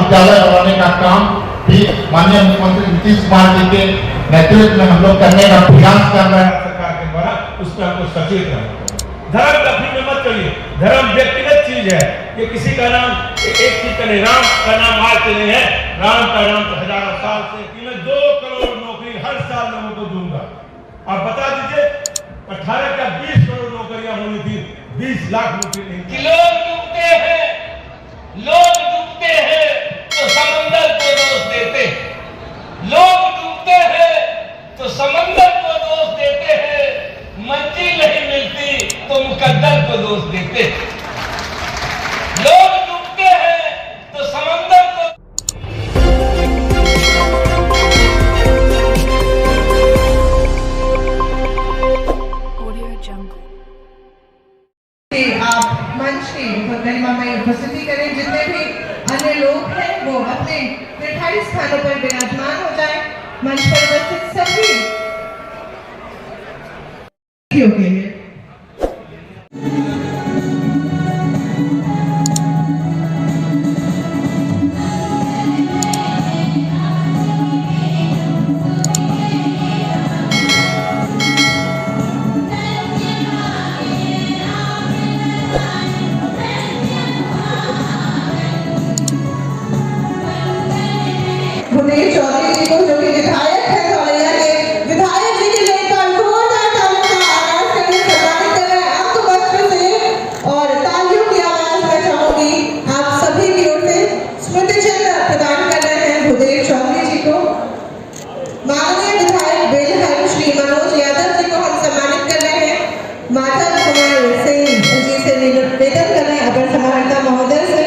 महाविद्यालय बनाने का काम भी माननीय मुख्यमंत्री नीतीश कुमार जी के नेतृत्व में हम लोग करने का प्रयास कर रहे हैं सरकार के द्वारा। उसमें हमको सचेत रहना चाहिए। धर्म लफड़ी में मत करिए। धर्म व्यक्तिगत चीज है। ये किसी का नाम एक चीज का नहीं, राम का नाम आज से नहीं है। राम का नाम तो हजारों साल से कि मैं 2 करोड़ नौकरी हर साल लोगों को दूंगा। आप बता दीजिए 18 क्या 20 करोड़ नौकरियां होनी थी, 20 लाख नौकरी नहीं थी। लोग डूबते हैं तो समंदर को दोष देते हैं। लोग डूबते हैं तो समंदर को दोष देते हैं। मंजिल नहीं मिलती तो मुकद्दर को दोष देते हैं। लोग डूबते हैं तो समंदर को आप मंच की गरिमा में उपस्थिति करें। जितने भी अन्य लोग हैं वो अपने निर्धारित स्थानों पर विराजमान हो जाएं। मंच पर उपस्थित सभी के लिए भुदेव चौधरी जी को, जो कि विधायक है धौलैया के, विधायक जी के लिए जोरदार तालियों का आगाज करके सम्मानित कर रहे हैं आपको बच्चों से। और तालियों की आवाज मैं चाहूंगी आप सभी की ओर से स्मृति चिन्ह प्रदान कर रहे हैं भुदेव चौधरी जी को। माननीय विधायक बेलहर श्री मनोज यादव जी को हम सम्मानित कर रहे हैं। माधव कुमार सिंह जी से निवेदन कर रहे हैं अपर समाहर्ता महोदय से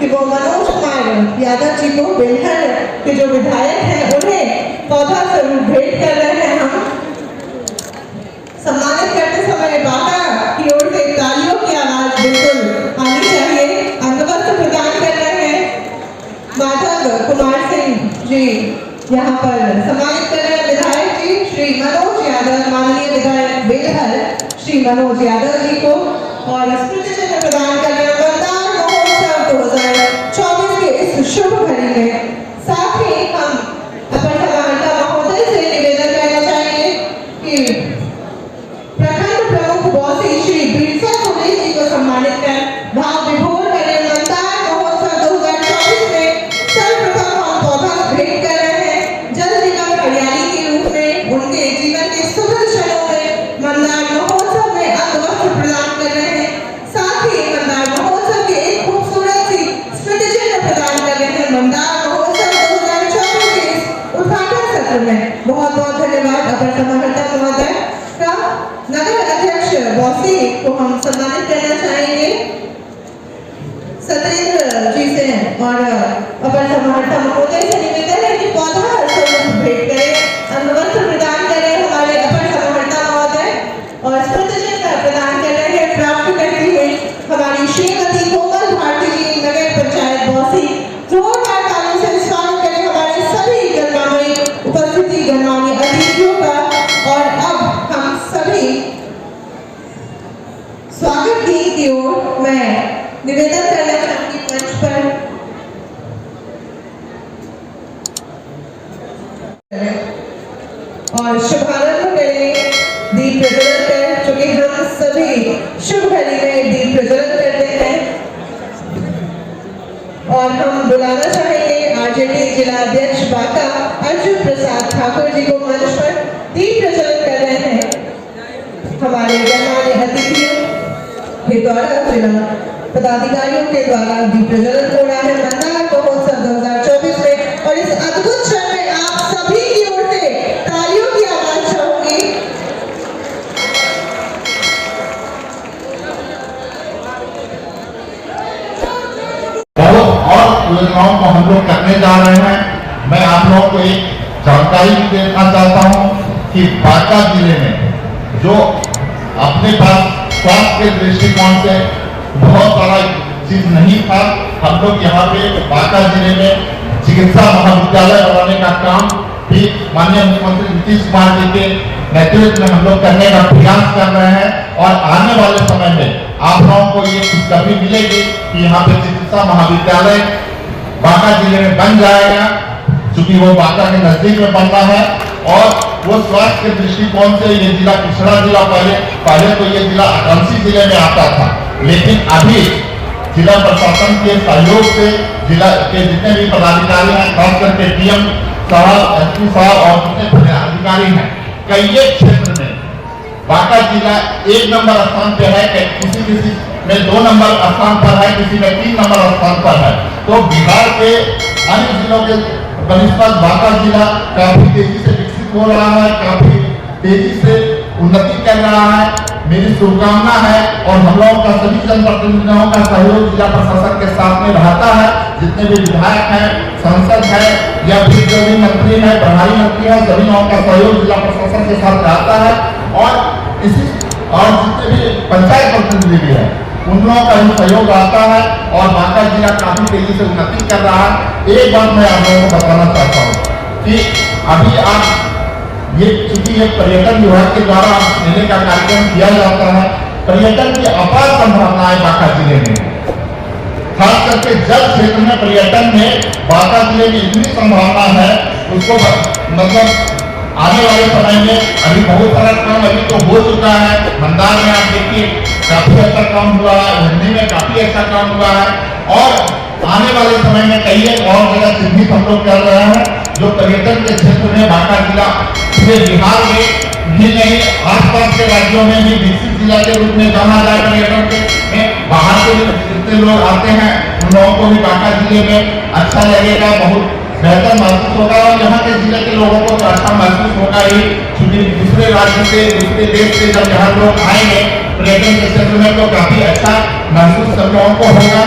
कि वो मनोज कुमार यादव जी को, बेलहर के जो विधायक हैं, उन्हें पौधा स्वरूप भेंट कर रहे हैं। हम सम्मानित करते समय बाबा की ओर से तालियों की आवाज बिल्कुल आनी चाहिए। अंगवस्त्र प्रदान कर रहे हैं माधव कुमार सिंह जी, यहाँ पर सम्मानित कर रहे हैं विधायक जी श्री मनोज यादव, माननीय विधायक बेलहर श्री मनोज यादव जी को। और स्मृति चिन्ह प्रदान कर रहे हैं वंदना महोत्सव 2024 के इस शुभ घड़ी में। साथ ही हम अपर समाहर्ता महोदय से निवेदन करना चाहेंगे कि प्रखंड प्रमुख बॉसी श्री बिरसा सुरेश जी को सम्मानित कर भाव विभोर करें। मंदार महोत्सव 2024 में सर्वप्रथम हम पौधा भेंट कर रहे हैं जल निगम हरियाली के रूप में। उनके जीवन के सुखद क्षणों में मंदार महोत्सव में अंगवस्त्र प्रदान कर रहे हैं। साथ ही मंदार महोत्सव के एक खूबसूरत सी स्मृति चिन्ह प्रदान कर रहे हैं। मंदार महोत्सव 2024 के इस उद्घाटन सत्र में बहुत बहुत धन्यवाद अपर समाहर्ता महोदय का। नगर अध्यक्ष बॉसी को हम सम्मानित करना चाहेंगे सत्येंद्र जी से। और अपर समाहर्ता महोदय से निवेदन है कि पौधा स्वरूप भेंट करें, अंगवस्त्र प्रदान करें हमारे अपर समाहर्ता महोदय। और स्मृति चिन्ह प्रदान कर रहे हैं प्राप्त करती हुई हमारी श्रीमती कोमल भारती जी, नगर पंचायत बॉसी। जोरदार तालियों से स्वागत करें हमारे सभी गणमान्य उपस्थिति गणमान्य अतिथियों का। और अब हम सभी स्वागत गीत की ओर मैं निवेदन करना चाहूंगी मंच पर। और शुभारंभ करें दीप प्रज्वलन कर, चूंकि हम सभी शुभ घड़ी में दीप प्रज्वलन करते हैं। और हम बुलाना चाहेंगे आरजेडी जिला अध्यक्ष बांका अर्जुन प्रसाद ठाकुर जी को मंच पर। दीप प्रज्वलन कर रहे हैं हमारे गणमान्य अतिथियों के द्वारा, जिला पदाधिकारियों के द्वारा दीप प्रज्वलन हो रहा है मंदार महोत्सव 2024 में। और इस अद्भुत क्षण में आप सभी की ओर से तालियों की आवाज चाहूंगी। और योजनाओं को हम लोग करने जा रहे हैं। मैं आप लोगों को एक जानकारी भी देना चाहता हूं कि बांका जिले में जो अपने पास स्वास्थ्य के दृष्टिकोण से बहुत बड़ा चीज नहीं था, हम लोग यहाँ पे बांका जिले में चिकित्सा महाविद्यालय बनाने का काम भी माननीय मुख्यमंत्री नीतीश कुमार जी के नेतृत्व में हम लोग करने का प्रयास कर रहे हैं। और आने वाले समय में आप लोगों को ये खुशखबरी मिलेगी कि यहाँ पे चिकित्सा महाविद्यालय बांका जिले में बन जाएगा, क्योंकि वो बांका के नजदीक में बनना है। और वो स्वास्थ्य के दृष्टिकोण से ये जिला पिछड़ा जिला, पहले तो ये जिला आकांक्षी जिले में आता था, लेकिन अभी जिला प्रशासन के सहयोग से जिला के जितने भी पदाधिकारी हैं, खास करके डीएम साहब, एसपी साहब और जितने अधिकारी हैं, कई क्षेत्र में बांका जिला 1 नंबर स्थान पे है, किसी में 2 नंबर स्थान पर है, किसी में 3 नंबर स्थान पर है। तो बिहार के अन्य जिलों के बनिस्पत बांका जिला काफी तेजी से विकसित हो रहा है, काफी तेजी से उन्नति कर रहा है। मेरी शुभकामना है और हम लोगों का सभी जनप्रतिनिधियों का सहयोग जिला प्रशासन के साथ में रहता है। जितने भी विधायक हैं, सांसद हैं या फिर जो भी मंत्री है, प्रभारी मंत्री है, सभी लोगों का सहयोग जिला प्रशासन के साथ रहता है। और जितने भी पंचायत प्रतिनिधि भी है, उन लोगों का भी सहयोग आता है और बांका जिला काफी तेजी से उन्नति कर रहा है। एक बात मैं आप लोगों को बताना चाहता हूँ कि अभी आप ये चूंकि ये पर्यटन विभाग के द्वारा मेले का कार्यक्रम किया जाता है, पर्यटन की अपार संभावनाएं बांका जिले में, खास करके जल क्षेत्र में पर्यटन में बांका जिले में इतनी संभावना है, उसको मतलब आने वाले समय में अभी बहुत सारा काम अभी तो हो चुका है। मंदार में आप देखिए काफी अच्छा काम हुआ है, हिंदी में काफी अच्छा काम हुआ है और आने वाले समय में कई एक और जगह चिन्हित हम लोग कर रहे हैं, जो पर्यटन के क्षेत्र में बांका जिला पूरे बिहार में भी नहीं, आसपास के राज्यों में भी विकसित जिला के रूप में जाना जाए। पर्यटन के बाहर से जितने लोग आते हैं, उन लोगों को भी बांका जिले में अच्छा लगेगा, बहुत बेहतर महसूस होगा और यहाँ के जिले के लोगों को तो अच्छा महसूस होगा ही, क्योंकि दूसरे राज्य से, दूसरे देश से जब यहाँ लोग आएंगे पर्यटन के क्षेत्र में तो काफी अच्छा महसूस सब लोगों को होगा।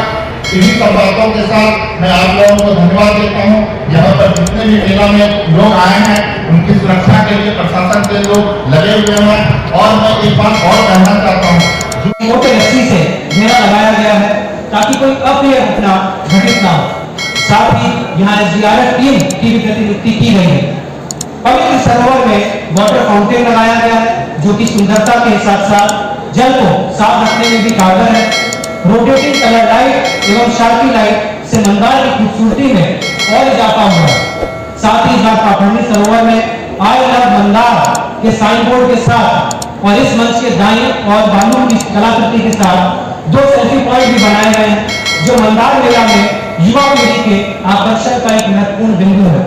इन्हीं सब बातों के साथ मैं आप लोगों को धन्यवाद देता हूँ। यहाँ पर जितने भी मेला में लोग आए हैं, उनकी सुरक्षा के लिए प्रशासन के लोग लगे हुए हैं। और मैं एक बात और कहना चाहता हूँ, मोटे रस्सी से घेरा लगाया गया है ताकि कोई अप्रिय घटना घटित ना हो। साथ ही यहाँ SDRF टीम की भी प्रतिनियुक्ति की गई है। पवित्र सरोवर में वाटर फाउंटेन लगाया गया है, जो कि सुंदरता के साथ साथ जल को साफ रखने में भी कारगर है। रोटेटिंग कलर लाइट एवं शार्पी लाइट से मंदार की खूबसूरती में और इजाफा हुआ है। साथ ही यहाँ पाखंडी सरोवर में आई लव मंदार के साइन बोर्ड के साथ और इस मंच के दाएं और बालू की कलाकृति के साथ 2 सेल्फी पॉइंट भी बनाए गए हैं, जो मंदार मेला में युवा पीढ़ी के आकर्षण का एक महत्वपूर्ण बिंदु है।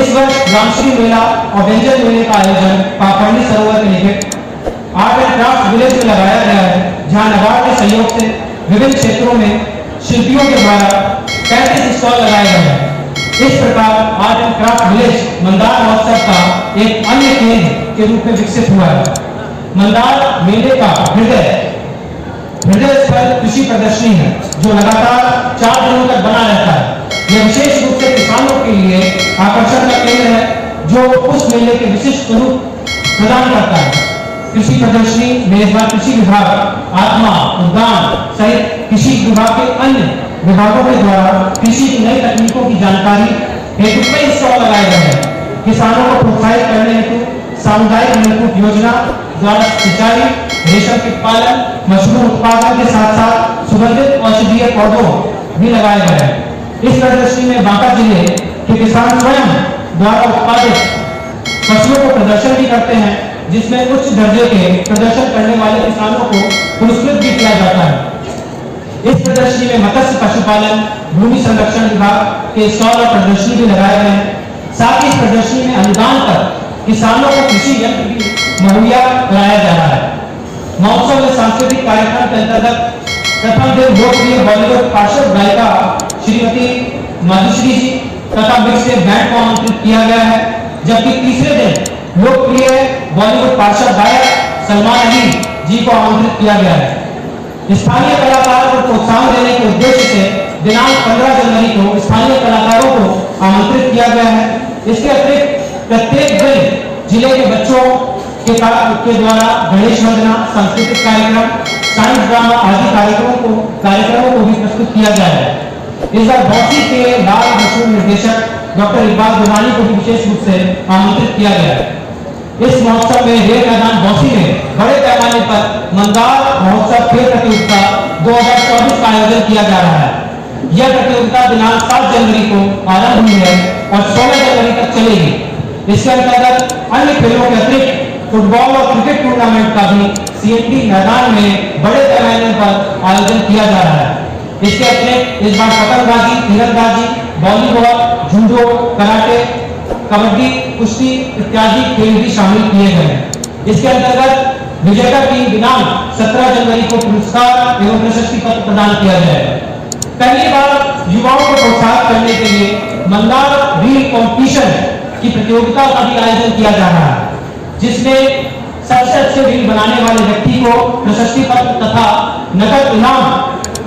इस वर्ष रामश्री मेला और व्यंजन मेले का आयोजन पाखंडी सरोवर के निकट आर्ट एंड क्राफ्ट विलेज में लगाया गया है, जहां नबार्ड के सहयोग से विभिन्न क्षेत्रों में शिल्पियों के द्वारा 35 स्टॉल लगाए गए हैं। इस प्रकार art and craft village Mandar महोत्सव का एक अन्य केंद्र के रूप में विकसित हुआ है। मंदार मेले का हृदय स्थल कृषि प्रदर्शनी है, जो लगातार 4 दिनों तक बना रहता है। यह विशेष रूप से किसानों के लिए आकर्षण का केंद्र है, जो उस मेले के विशिष्ट स्वरूप प्रदान करता है। कृषि प्रदर्शनी मेजबान कृषि विभाग, आत्मा, उद्यान सहित कृषि विभाग के अन्य विभागों के द्वारा कृषि की नई तकनीकों की जानकारी हेतु कई स्टॉल लगाए गए हैं। किसानों को प्रोत्साहित करने हेतु सामुदायिक नलकूप योजना द्वारा सिंचाई, रेशम के पालन, मशरूम उत्पादन के साथ साथ सुगंधित औषधीय पौधों भी लगाए गए हैं। इस प्रदर्शनी में बांका जिले के किसान स्वयं द्वारा उत्पादित फसलों को प्रदर्शन भी करते हैं, जिसमें उच्च दर्जे के प्रदर्शन करने वाले किसानों को पुरस्कृत भी किया जाता है। इस प्रदर्शनी में मत्स्य पशुपालन, भूमि संरक्षण विभाग के स्टॉल और प्रदर्शनी भी लगाए गए हैं। साथ ही इस प्रदर्शनी में अनुदान पर किसानों को कृषि यंत्र भी मुहैया कराया जा रहा है। महोत्सव में सांस्कृतिक कार्यक्रम के अंतर्गत प्रथम दिन लोकप्रिय बॉलीवुड पार्श्व गायिका श्रीमती माधुश्री जी तथा मिक्स बैंड को आमंत्रित किया गया है, जबकि तीसरे दिन लोकप्रिय बॉलीवुड पार्श्व गायक सलमान अली जी को आमंत्रित किया गया है। स्थानीय कलाकारों को प्रोत्साहन देने के उद्देश्य से दिनांक 15 जनवरी को स्थानीय कलाकारों को आमंत्रित किया गया है। इसके अतिरिक्त प्रत्येक दिन जिले के बच्चों के द्वारा गणेश वंदना, सांस्कृतिक कार्यक्रम, साइंस ड्रामा आदि कार्यक्रमों को भी प्रस्तुत किया गया है। इस बार बॉसी के लाल मशहूर निर्देशक डॉक्टर इकबाल दुमानी को भी विशेष रूप से आमंत्रित किया गया है। इस महोत्सव में रेल मैदान बॉसी में बड़े पैमाने पर मंदार महोत्सव खेल प्रतियोगिता 2024 का आयोजन किया जा रहा है। यह प्रतियोगिता दिनांक 7 जनवरी को आरंभ हुई है और 16 जनवरी तक चलेगी। इसके अंतर्गत अन्य खेलों के अतिरिक्त फुटबॉल और क्रिकेट टूर्नामेंट का भी सीएनटी मैदान में बड़े पैमाने पर आयोजन किया जा रहा है। इसके अतिरिक्त इस बार पतंगबाजी, तीरंदाजी, वॉलीबॉल, जूडो, कराटे, कबड्डी, कुश्ती इत्यादि खेल भी शामिल किए गए हैं। इसके अंतर्गत विजेता टीम दिनांक 17 जनवरी को पुरस्कार एवं प्रशस्ति पत्र प्रदान किया जाएगा। पहली बार युवाओं को प्रोत्साहित करने के लिए मंदार रील कॉम्पिटिशन की प्रतियोगिता का भी आयोजन किया जा रहा है, जिसमें सबसे अच्छे रील बनाने वाले व्यक्ति को प्रशस्ति पत्र तथा नकद इनाम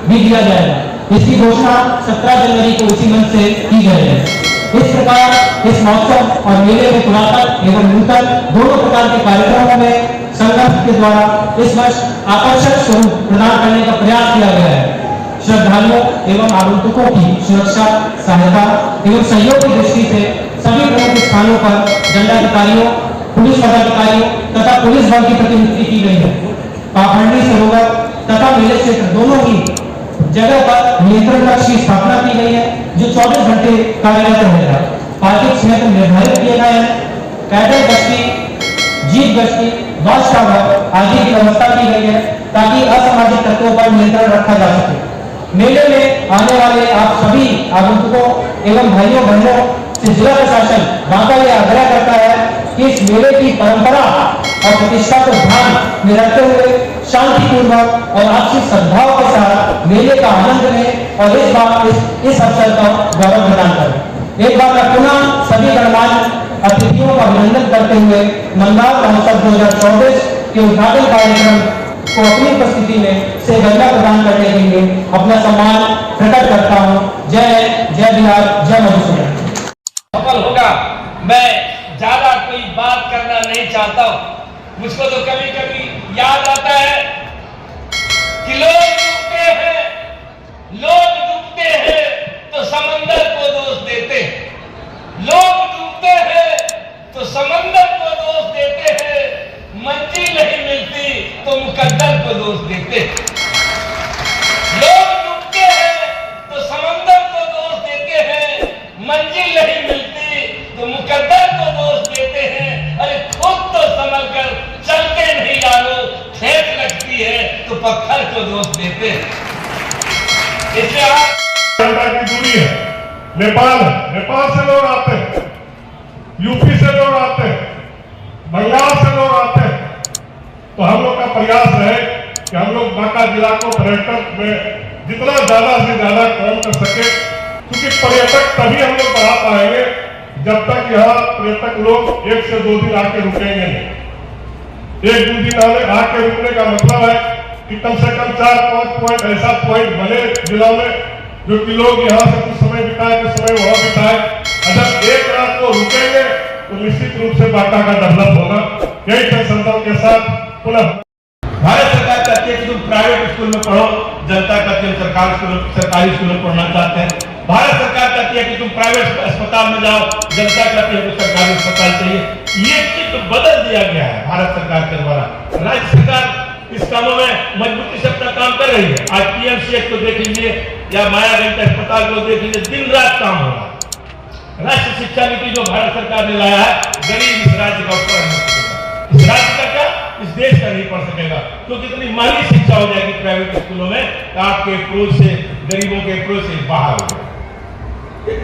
भी दिया जाएगा। इसकी घोषणा 17 जनवरी को इसी मंच से की गई है। इस प्रकार इस महोत्सव और मेले में पुरातन एवं नूतन दोनों प्रकार के कार्यक्रमों में संगठन के द्वारा इस वर्ष आकर्षक स्वरूप प्रदान करने का प्रयास किया गया है। श्रद्धालुओं एवं आगंतुकों की सुरक्षा, सहायता एवं सहयोग की दृष्टि से सभी प्रमुख स्थानों पर दंडाधिकारियों, पुलिस पदाधिकारियों तथा पुलिस बल की प्रतिनियुक्ति की गई है। पाखंडी सरोवर तथा मेले क्षेत्र दोनों ही जगह पर नियंत्रण कक्ष की स्थापना की गई है, जो 24 घंटे कार्यरत रहेगा। पार्किंग क्षेत्र निर्धारित किए गए हैं। पैदल गश्ती, जीप गश्ती, वॉच टावर आदि की व्यवस्था की गई है, ताकि असामाजिक तत्वों पर नियंत्रण रखा जा सके। मेले में आने वाले आप सभी आगंतुकों एवं भाइयों बहनों से जिला प्रशासन बांका यह आग्रह करता है कि इस मेले की परंपरा और प्रतिष्ठा को ध्यान में रखते हुए शांतिपूर्वक और आपसी सद्भाव के साथ मेले का आनंद लें और इस बार इस अवसर का गौरव प्रदान करें। एक बार मैं पुनः सभी गणमान्य अतिथियों का अभिनंदन करते हुए मंदार महोत्सव 2024 के उद्घाटन कार्यक्रम को अपनी उपस्थिति में से गंगा प्रदान करने के लिए अपना सम्मान प्रकट करता हूँ। जय बिहार, जय मधुसूदन। सफल होगा। मैं ज्यादा कोई बात करना नहीं चाहता हूं। मुझको तो कभी कभी याद आता है कि लोग डूबते हैं तो समंदर को दोष देते हैं। लोग डूबते हैं तो समंदर को दोष देते हैं। मंजिल नहीं मिलती तो मुकद्दर को दोष देते हैं। लोग डूबते हैं तो समंदर को दोष देते हैं। मंजिल नहीं मिलती तो मुकद्दर को दोष देते हैं। अरे खुद तो संभल कर चलते नहीं आलो, ठेस लगती है तो पत्थर को दोष देते हैं। इसलिए की दूरी है, नेपाल से लोग आते हैं, यूपी से लोग आते हैं, बंगाल से लोग आते हैं। तो हम लोग का प्रयास है कि हम लोग बांका जिला को पर्यटक में जितना ज्यादा से ज्यादा काम कर सके, क्योंकि पर्यटक तभी हम लोग बढ़ा पाएंगे जब तक यहाँ पर्यटक लोग 1 से 2 दिन आके रुकेंगे नहीं। 1-2 दिन आके रुकने का मतलब है कि कम से कम 4-5 पॉइंट ऐसा पॉइंट बने जिला में, जो कि लोग यहाँ से कुछ समय बिताए, कुछ समय वहां बिताए। अगर एक रात को रुकेंगे तो निश्चित रूप से बांका का डेवलप होगा। यही संकल्प के साथ पुनः भारत सरकार चाहती है कि तुम प्राइवेट स्कूल में पढ़ो, जनता कहती है सरकारी स्कूल में पढ़ना चाहते हैं। भारत सरकार कहती है कि तुम प्राइवेट अस्पताल में जाओ, जनता कहती है कि सरकारी अस्पताल चाहिए। ये चित्र बदल दिया गया है भारत सरकार के द्वारा। राज्य सरकार इस कामों में मजबूती से अपना काम कर रही है। आज पीएमसीएच को देख लीजिए या मायागंज अस्पताल को देख लीजिए, दिन रात काम हो रहा है। राष्ट्रीय शिक्षा नीति जो भारत सरकार ने लाया है, गरीब इस राज्य का ऊपर नहीं सकेगा। इस राज्य का क्या, इस देश का नहीं पढ़ सकेगा, क्योंकि इतनी महंगी शिक्षा हो जाएगी प्राइवेट स्कूलों में, आपके अप्रोच से, गरीबों के अप्रोच से बाहर हो जाएगा।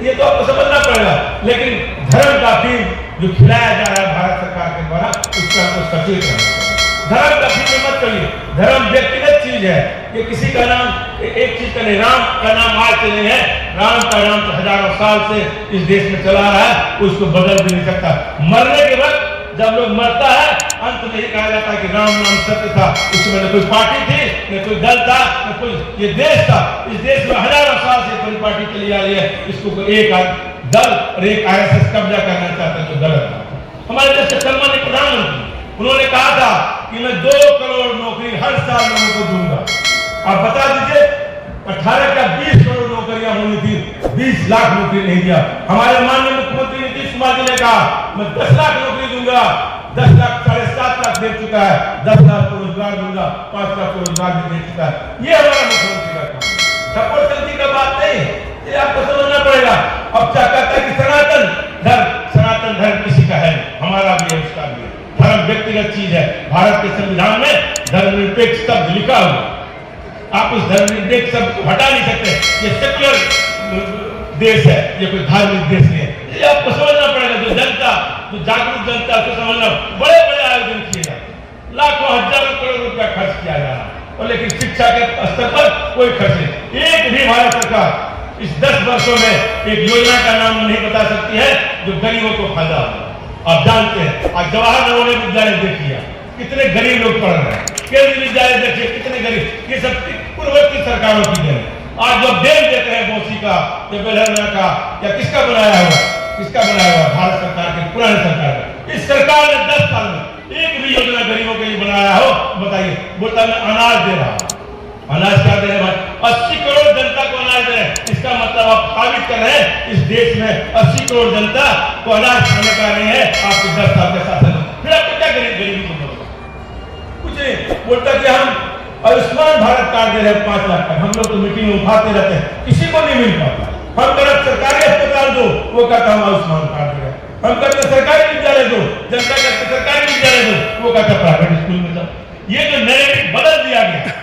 ये तो आपको समझना पड़ेगा। लेकिन धर्म का फीम जो खिलाया जा रहा है भारत सरकार के द्वारा, उस पर आपको सचेत रहना पड़ेगा। धर्म का फीम मत करिए। धर्म व्यक्तिगत चीज है। ये किसी का नाम, एक चीज का नहीं, राम का नाम आज से नहीं है। राम का नाम तो हजारों साल से इस देश में चला रहा है, उसको बदल भी नहीं सकता। मरने के वक्त जब लोग मरता है, अंत में कहा जाता है कि राम नाम सत्य था। उसमें न कोई पार्टी थी, न कोई दल था, न कोई ये देश था। इस देश में हजारों साल से कोई पार्टी चली आ रही है। इसको एक दल और एक आरएसएस कब्जा करना चाहता है, जो गलत था। हमारे देश के सम्मानित प्रधानमंत्री उन्होंने कहा था कि मैं 2 करोड़ नौकरी हर साल लोगों को दूंगा। आप बता दीजिए, 18 का 20 करोड़ नौकरियां होनी थी, 20 लाख नौकरी नहीं दिया। हमारे माननीय मुख्यमंत्री नीतीश कुमार जी ने कहा मैं 10 लाख नौकरी दूंगा। 10 लाख 7.5 लाख दे चुका है। 10 लाख को रोजगार दूंगा, 5 लाख को रोजगार भी दे चुका है। ये हमारा मुख्यमंत्री का काम। सपोर्ट का बात नहीं, ये आपको समझना पड़ेगा। अब क्या कहता है कि सनातन धर्म किसी का है, हमारा भी है, उसका भी है। धर्म व्यक्तिगत चीज है। भारत के संविधान में धर्मनिरपेक्ष शब्द लिखा हुआ, आप उस धर्मनिरपेक्ष शब्द को हटा नहीं सकते। ये सेक्युलर देश है, ये कोई धार्मिक देश नहीं है। ये आपको समझना पड़ेगा। जो जागरूक जनता को समझना, बड़े बड़े आयोजन किए जाते, लाखों हजारों करोड़ रुपया खर्च किया जा रहा है, और लेकिन शिक्षा के स्तर पर कोई खर्च नहीं। एक भी भारत सरकार इस 10 वर्षों में एक योजना का नाम नहीं बता सकती है जो गरीबों को फायदा हो। आप जानते हैं, आज जवाहर नवोदय विद्यालय देखिए, कितने गरीब लोग पढ़ रहे हैं। केंद्रीय विद्यालय देखिए, कितने गरीब। ये सब पूर्ववर्ती सरकारों की देन। आज जो डेम देते हैं मौसी का या बेलहरा का, या किसका बनाया हुआ, भारत सरकार के, पुराने सरकार का। इस सरकार ने 10 साल में एक भी योजना गरीबों के लिए बनाया हो, बताइए। बोलता मैं अनाज दे रहा हूं। अनाज क्या दे रहे भाई? 80 करोड़ जनता को अनाज दे रहे हैं। इसका मतलब आप साबित कर रहे हैं इस देश में 80 करोड़ जनता को अनाज खाने का नहीं है आपके 10 साल के शासन में। फिर आपको क्या गरीबी को बोलता? कुछ नहीं। बोलता कि हम आयुष्मान भारत कार्ड दे रहे हैं 5 लाख का। हम लोग तो मीटिंग में उठाते रहते हैं, किसी को नहीं मिल पाता। हम तरफ सरकारी अस्पताल दो, वो कहता हम आयुष्मान कार्ड दे रहे हैं। हम कहते सरकारी विद्यालय दो, जनता कहते सरकारी विद्यालय दो, वो कहता प्राइवेट स्कूल में जाओ। ये जो नैरेटिव बदल दिया गया,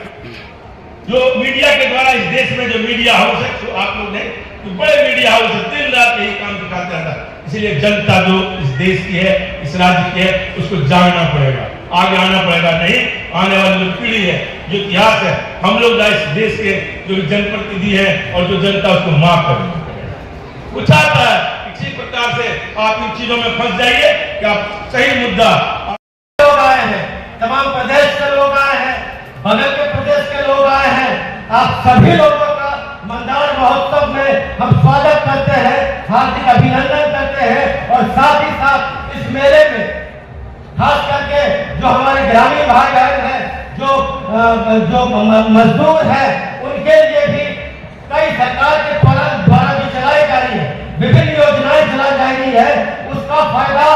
जो मीडिया के द्वारा इस देश में जो मीडिया हाउस है, तो आप लोग ने तो बड़े मीडिया हाउस है, दिन रात यही काम दिखाते रहता है। इसलिए जनता जो इस देश की है, इस राज्य की है, उसको जागना पड़ेगा, आगे आना पड़ेगा। नहीं, आने वाली जो पीढ़ी है, जो इतिहास है, हम लोग इस देश के जो जनप्रतिनिधि है और जो जनता, उसको माफ करना पड़ेगा। वो चाहता है इसी प्रकार से आप इन चीजों में फंस जाइए कि आप सही मुद्दा। लोग आए हैं, तमाम प्रदेश के लोग आए हैं, बगल के प्रदेश के लोग आए हैं। आप सभी लोगों का मतदान महोत्सव में हम स्वागत करते हैं, हार्दिक अभिनंदन करते हैं। और साथ ही साथ इस मेले में खास करके जो हमारे ग्रामीण भाई बहन हैं, जो मजदूर हैं, उनके लिए भी कई सरकार के द्वारा भी चलाई जा रही है, विभिन्न योजनाएं चलाई जा रही है। उसका फायदा